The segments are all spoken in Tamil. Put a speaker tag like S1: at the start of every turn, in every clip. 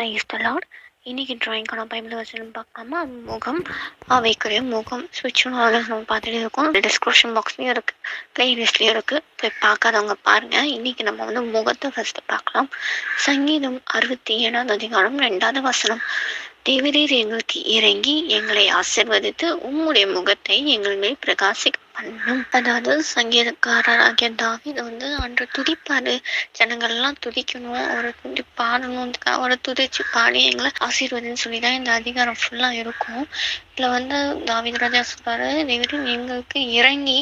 S1: Praise the Lord. இன்னைக்கு டிராயிங்கான பைபிள் வசனம் பார்க்காம முகம் அவைக்குரிய முகம் ஸ்விட்சும் நம்ம பார்த்துட்டு இருக்கோம். டிஸ்கிரிப்ஷன் பாக்ஸ்லேயும் இருக்குது, பிளேலிஸ்ட்லேயும் இருக்குது. போய் பார்க்காதவங்க பாருங்கள். இன்னைக்கு நம்ம வந்து முகத்தை ஃபஸ்ட்டு பார்க்கலாம். சங்கீதம் 67 அதிகாரம் 2வது வசனம். தேவரீர் எங்களுக்கு இறங்கி எங்களை ஆசிர்வதித்து உம்முடைய முகத்தை எங்கள் மேல் பிரகாசிக்க பண்ணும். அதாவது சங்கீதக்காரராகிய தாவீது வந்து அன்று துதிப்பாரு. ஜனங்கள்லாம் துதிக்கணும், அவரை துதி பாடணும், அவரை துதிச்சு பாடி எங்களை ஆசீர்வதின்னு சொல்லி தான் இந்த அதிகாரம் ஃபுல்லாக இருக்கும். இதில் வந்து தாவீது ராஜா சொல்றாரு, தேவரீர் எங்களுக்கு இறங்கி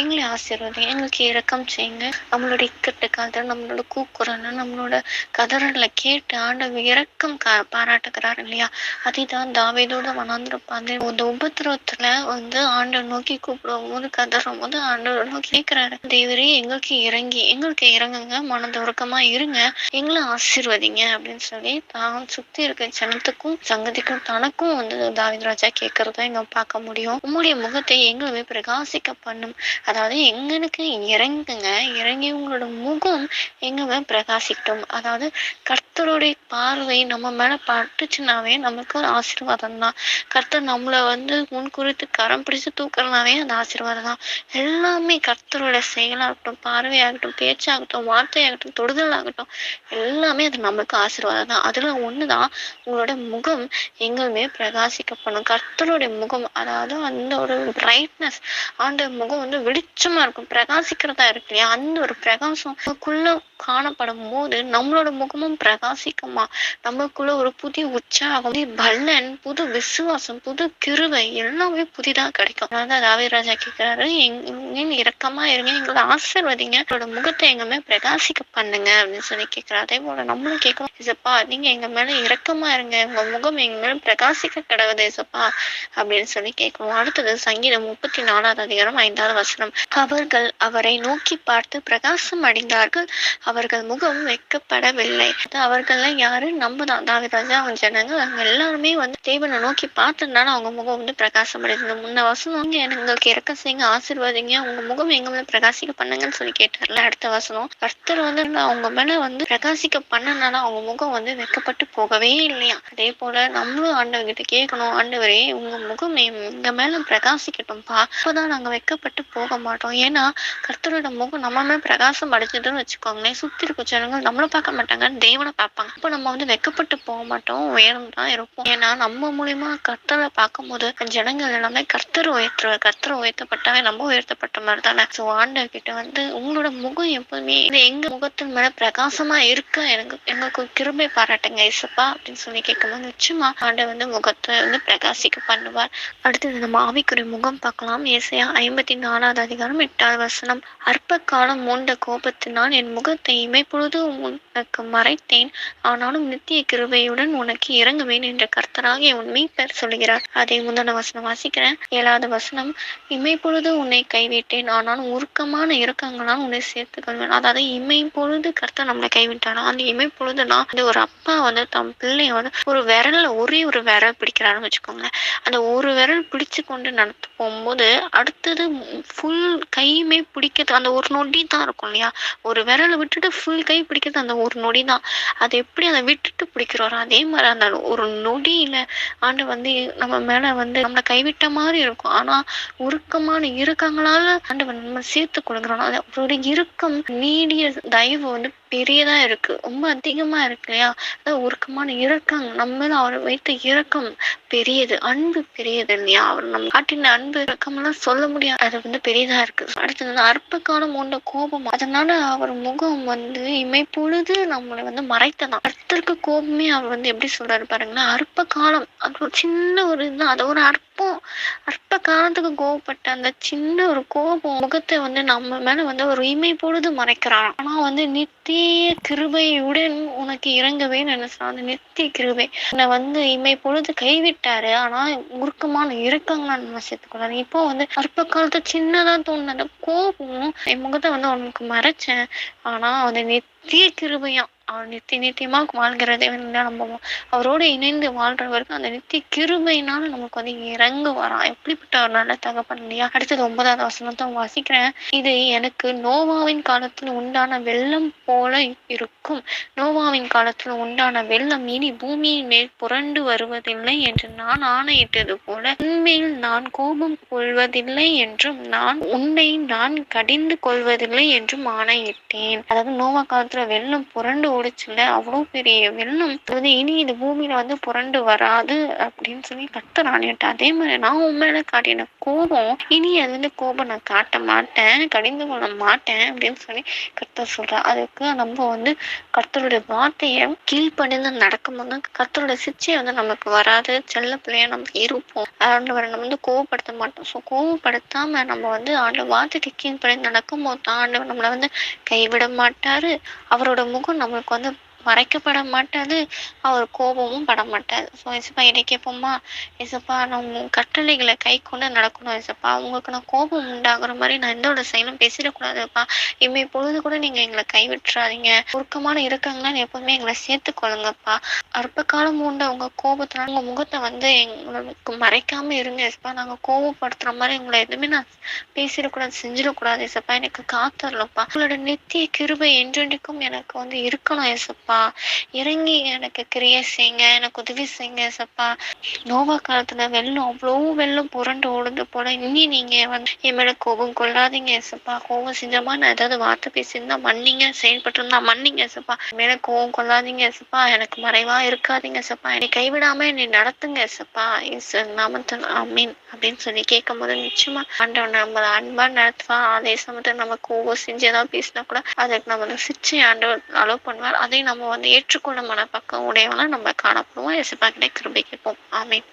S1: எங்களை ஆசீர்வதி, எங்களுக்கு இரக்கம் செய்யுங்க. நம்மளோட இக்கட்டு காதல், நம்மளோட கூக்குரல், நம்மளோட கதறலை கேட்டு ஆண்டவர் இரக்கம் பாராட்டுக்கிறாரு இல்லையா? அதுதான் தாவீதோட வனாந்திர பாதை இந்த உபத்திரவத்துல வந்து ஆண்டவர் நோக்கி கூப்பிடும் போது, கதறும் போது ஆண்டவர் நோக்கி கேட்கிறாரு, தேவரே எங்களுக்கு இறங்கி எங்களுக்கு இறங்குங்க, மனதுருக்கமா இருங்க, எங்களை ஆசீர்வதிங்க அப்படின்னு சொல்லி தான் சுத்தி இருக்க ஜனத்துக்கும் சங்கதிக்கும் தனக்கும் வந்து தாவீது ராஜா கேட்கறத இங்க பார்க்க முடியும். உம்முடைய முகத்தை எங்களுமே பிரகாசிக்க பண்ணும். அதாவது எங்களுக்கு இறங்குங்க, இறங்கி உங்களோட முகம் எங்களுமே பிரகாசிக்கட்டும். அதாவது கர்த்தருடைய பார்வை நம்ம மேல பட்டுச்சுனாவே நமக்கு ஒரு ஆசீர்வாதம் தான். கர்த்தர் நம்மளை வந்து முன் குறித்து கரம் பிடிச்சு தூக்குறதுனாவே அந்த ஆசீர்வாதம் தான். எல்லாமே கர்த்தரோட செயலாகட்டும், பார்வையாகட்டும், பேச்சாகட்டும், வார்த்தையாகட்டும், தொடுதலாகட்டும், எல்லாமே அது நம்மளுக்கு ஆசீர்வாதம் தான். அதுல ஒண்ணுதான் உங்களோட முகம் எங்களுமே பிரகாசிக்கப்படும். கர்த்தருடைய முகம், அதாவது அந்த ஒரு பிரைட்னஸ், அந்த முகம் வந்து வெளிச்சமா இருக்கும், பிரகாசிக்கிறதா இருக்கு இல்லையா? அந்த ஒரு பிரகாசம் நமக்குள்ள காணப்படும் போது நம்மளோட முகமும் பிரகாசிக்குமா. நமக்குள்ள ஒரு புதிய உற்சாகம், புதிய பலன், புது விசுவாசம், புது கிருபை எல்லாமே புதிதா கிடைக்கும். அதான் தாவீது ராஜா கேட்கிறாரு, இரக்கமா இருங்க, எங்களை ஆசீர்வதிங்க, உங்களோட முகத்தை எங்கமே பிரகாசிக்க பண்ணுங்க அப்படின்னு சொல்லி கேட்கிறாரு. அதே போல நம்மளும் கேட்கணும், இசப்பா நீங்க எங்க மேல இரக்கமா இருங்க, உங்க முகம் எங்க மேல பிரகாசிக்க கிடவுது இசப்பா அப்படின்னு சொல்லி கேட்கணும். அடுத்தது சங்கீதம் 34 அதிகாரம் 5வது வசனம். அவர்கள் அவரை நோக்கி பார்த்து பிரகாசம் அடைந்தார்கள், அவர்கள் முகம் வெட்கப்படவில்லை. அவர்கள்லாம் யாரு? நம்ம தான், தாவீது ராஜா, அவங்க ஜனங்கள், அவங்க எல்லாருமே வந்து தேவனை நோக்கி பார்த்ததுனால அவங்க முகம் வந்து பிரகாசம் அடைந்தது. முன்ன வசனம் எங்களுக்கு இறக்க செய்யுங்க, ஆசீர்வாதிங்க, உங்க முகம் எங்க மேல பிரகாசிக்க பண்ணுங்கன்னு சொல்லி கேட்டார்ல. அடுத்த வசனம், கர்த்தர் வந்து அவங்க மேல வந்து பிரகாசிக்க பண்ணனால அவங்க முகம் வந்து வெட்கப்பட்டு போகவே இல்லையா? அதே போல நம்மளும் ஆண்டவர்கிட்ட கேட்கணும், ஆண்டவரே உங்க முகம் எங்க மேல பிரகாசிக்கட்டும்பா, அப்பதான் நாங்க வெட்கப்பட்டு போக மாட்டோம். ஏன்னா கர்த்தரோட முகம் நம்ம மேல பிரகாசம் அடைஞ்சதுன்னு வச்சுக்கோங்களேன், சுத்தி இருக்க ஜனங்கள் நம்மள பார்க்க மாட்டாங்க, தேவனை பார்ப்பாங்க. அப்ப நம்ம வந்து வெட்கப்பட்டு போக மாட்டோம், உயர்ந்து தான் இருப்போம். ஏன்னா நம்ம மூலியமா கர்த்தரை பார்க்கும்போது ஜனங்கள் எல்லாமே கர்த்தர் உயர்த்துவார். கர்த்தர் உயர்த்தப்பட்டாவே நம்ம உயர்த்தப்பட்ட மாதிரி தானே. ஸோ ஆண்டவர் கிட்ட வந்து உங்களோட முகம் எப்பவுமே எங்க முகத்தின் மேல பிரகாசமா இருக்க எங்களுக்கு கிருபை பாராட்டுங்க இசப்பா அப்படின்னு சொல்லி கேட்கும்போது நிச்சயமா ஆண்டவர் வந்து முகத்தை வந்து பிரகாசிக்க பண்ணுவார். அடுத்தது நம்ம ஆவிக்குரிய முகம் பார்க்கலாம். ஏசாயா 54 அதிகாரம் 8வது வசனம். அற்ப காலம் மூண்ட கோபத்தினால் என் முகத்தை இமைப்பொழுது உனக்கு மறைத்தேன், ஆனாலும் நித்திய கிருபையுடன் உனக்கு இறங்குவேன் என்ற கர்த்தராகிய உன் மீட்பர் சொல்கிறார். அதை முந்தின வசனம் வாசிக்கிறேன். 7வது வசனம். இமைப்பொழுது உன்னை கைவிட்டேன், ஆனாலும் உருக்கமான இரக்கங்களால் உன்னை சேர்த்துக் கொள்வேன். அதாவது இமைப்பொழுது கர்த்தர் நம்மளை கைவிட்டானா, அந்த இமைப்பொழுதுனா அந்த ஒரு அப்பா வந்து தம் பிள்ளைய வந்து ஒரு விரல்ல ஒரே ஒரு விரல் பிடிக்கிறாருன்னு வச்சுக்கோங்களேன். அந்த ஒரு விரல் பிடிச்சு கொண்டு நடத்து போகும்போது அடுத்தது ஃபுல் கையுமே பிடிக்கிறது அந்த ஒரு நொடி தான் இருக்கும் இல்லையா? ஒரு விரலை விட்டுட்டு ஃபுல் கை பிடிக்கிறது அந்த ஒரு நொடி தான். அது எப்படி அதை விட்டுட்டு பிடிக்கிறோம், அதே மாதிரி அந்த ஒரு நொடியில ஆண்டு வந்து நம்ம மேல வந்து நம்மளை கைவிட்ட மாதிரி இருக்கும். ஆனா உருக்கமான இறுக்கங்களால ஆண்டவன் நம்ம சேர்த்து கொடுக்குறோம். அவரோட இறுக்கம், நீடிய தயவு வந்து பெரியதா இருக்கு, ரொம்ப அதிகமா இருக்கு இல்லையா? அதாவது உருக்கமான இரக்கம், நம்ம மேல அவர் வைத்த இரக்கம் பெரியது, அன்பு பெரியது இல்லையா? அவர் நம்ம காட்டின அன்பு இரக்கம் எல்லாம் சொல்ல முடியாது, அது வந்து பெரியதா இருக்கு. அடுத்தது அற்ப காலம் உண்ட கோபம், அதனால அவர் முகம் வந்து இமைப்பொழுது நம்மளை வந்து மறைத்ததான். கர்த்தருக்கு கோபமே அவர் வந்து எப்படி சொல்றாரு பாருங்களா? அற்ப காலம், அது ஒரு சின்ன ஒரு இதுதான், அது ஒரு அற்ப காலத்துக்கு கோபப்பட்ட அந்த சின்ன ஒரு கோபம் முகத்தை வந்து நம்ம மேல வந்து ஒரு இமை பொழுது மறைக்கிறான். ஆனா வந்து நித்திய கிருபையுடன் உனக்கு இறங்கவே நினைச்சான். அந்த நித்திய கிருபை உன்னை வந்து இமை பொழுது கைவிட்டாரு, ஆனா உருக்கமான இறக்கங்களா நம்ம சேர்த்துக்கொள்ளாரு. இப்போ வந்து அற்ப காலத்தை சின்னதா தோணுன அந்த கோபம் என் முகத்தை வந்து உனக்கு மறைச்சேன், ஆனா அந்த நித்திய கிருபையா அவர் நித்தியமா வாழ்கிற தேவன் தான் நம்புவோம். அவரோடு இணைந்து வாழ்றவருக்கு அந்த நித்திய கிருபையினால நமக்கு வந்து இறங்குவாராம். எப்படிப்பட்ட ஒரு நல்ல தகப்பன் இல்லையா? அடுத்தது 9வது வசனத்த வாசிக்கிறேன். இது எனக்கு நோவாவின் காலத்தில் உண்டான வெள்ளம் போல இருக்கும். நோவாவின் காலத்தில் உண்டான வெள்ளம் இனி பூமியின் மேல் புரண்டு வருவதில்லை என்று நான் ஆணையிட்டது போல உன்மேல் நான் கோபம் கொள்வதில்லை என்றும் நான் கடிந்து கொள்வதில்லை என்றும் ஆணையிட்டேன். அதாவது நோவா காலத்துல வெள்ளம் புரண்டு ஓடுச்சுல்ல, அவ்வளவு பெரிய வெள்ளம் வந்து இனி இந்த பூமியில வந்து புரண்டு வராது அப்படின்னு சொல்லி கர்த்தர் ஆணையிட்டார். அதே மாதிரி நான் உன் மேல காட்டின கோபம் இனி அது வந்து கோபம் நான் காட்ட மாட்டேன், கடிந்து கொள்ள மாட்டேன் அப்படின்னு சொல்லி கர்த்தர் சொல்றார். அதுக்கு நம்ம வந்து கர்த்தருடைய வார்த்தையை கீழ்ப்படிந்து நடக்கும்போது கர்த்தருடைய சிச்சை வந்து நமக்கு வராது. செல்ல பிள்ளையா நம்ம இருப்போம். ஆண்டவரை நம்ம வந்து கோவப்படுத்த மாட்டோம். ஸோ கோவப்படுத்தாம நம்ம வந்து ஆண்டவர் வார்த்தைக்கு கீழ்ப்படிந்து நடக்கும்போது தான் ஆண்டவர் நம்மளை வந்து கைவிட மாட்டாரு. அவரோட முகம் நம்மளுக்கு வந்து மறைக்கப்பட மாட்டாது. அவர் கோபமும் பட மாட்டாரு. ஸோ ஏசப்பா என்னை கேட்போமா, ஏசப்பா நான் உங்க கட்டளைகளை கை கொண்டு நடக்கணும். ஏசப்பா உங்களுக்கு நான் கோபம் உண்டாகுற மாதிரி நான் எந்த ஒரு செயலும் பேசிடக்கூடாதுப்பா. இம்மை பொழுது கூட நீங்க எங்களை கைவிட்டுறாதீங்க. உருக்கமான இருக்கங்களான்னு எப்பவுமே எங்களை சேர்த்துக்கொள்ளுங்கப்பா. அற்ப காலம் உண்டு உங்க கோபத்தினால உங்க முகத்தை வந்து எங்களுக்கு மறைக்காம இருங்க ஏசப்பா. நாங்க கோபப்படுத்துற மாதிரி உங்களை எதுவுமே நான் பேசிடக்கூடாது, செஞ்சிடக்கூடாது ஏசப்பா. எனக்கு காத்தரலப்பா. உங்களோட நித்திய கிருபை என்றென்றைக்கும் எனக்கு வந்து இருக்கணும் ஏசப்பா. இறங்கி எனக்கு கிரியை செய்யுங்க, எனக்கு உதவி செய்யுங்க ஏசப்பா. நோவா காலத்துல வெள்ளம் அவ்வளோ வெள்ளம் புரண்டு ஓடுது போல இனி நீங்க வந்து என் மேல கோபம் கொள்ளாதீங்க ஏசப்பா. கோபம் செஞ்சமா நான் ஏதாவது வார்த்தை பேசியிருந்தா மன்னிங்க, செயல்பட்டு இருந்தா மன்னிங்க ஏசப்பா. என் மேல கோபம் கொள்ளாதீங்க ஏசப்பா. எனக்கு மறைவா இருக்காதீங்க ஏசப்பா. என்னை கைவிடாம என்னை நடத்துங்க ஏசப்பா. இயேசு நாமத்தில் ஆமீன் அப்படின்னு சொல்லி கேட்கும் போது நிச்சயமா ஆண்டவன் நம்மள அன்பா நடத்துவா. அதே சமயத்துல நம்ம கோபம் செஞ்சு ஏதாவது பேசினா கூட அதுக்கு நம்ம சிச்சை ஆண்டவர் அலோவ் பண்ணுவார். அதை நம்ம வந்து ஏற்றுக்கொள்ள மனப்பக்கம் உடையவங்களா நம்ம காணப்படுவோம். இயேசுப்பா கிட்ட கிருபை கேட்போம். ஆமீன்.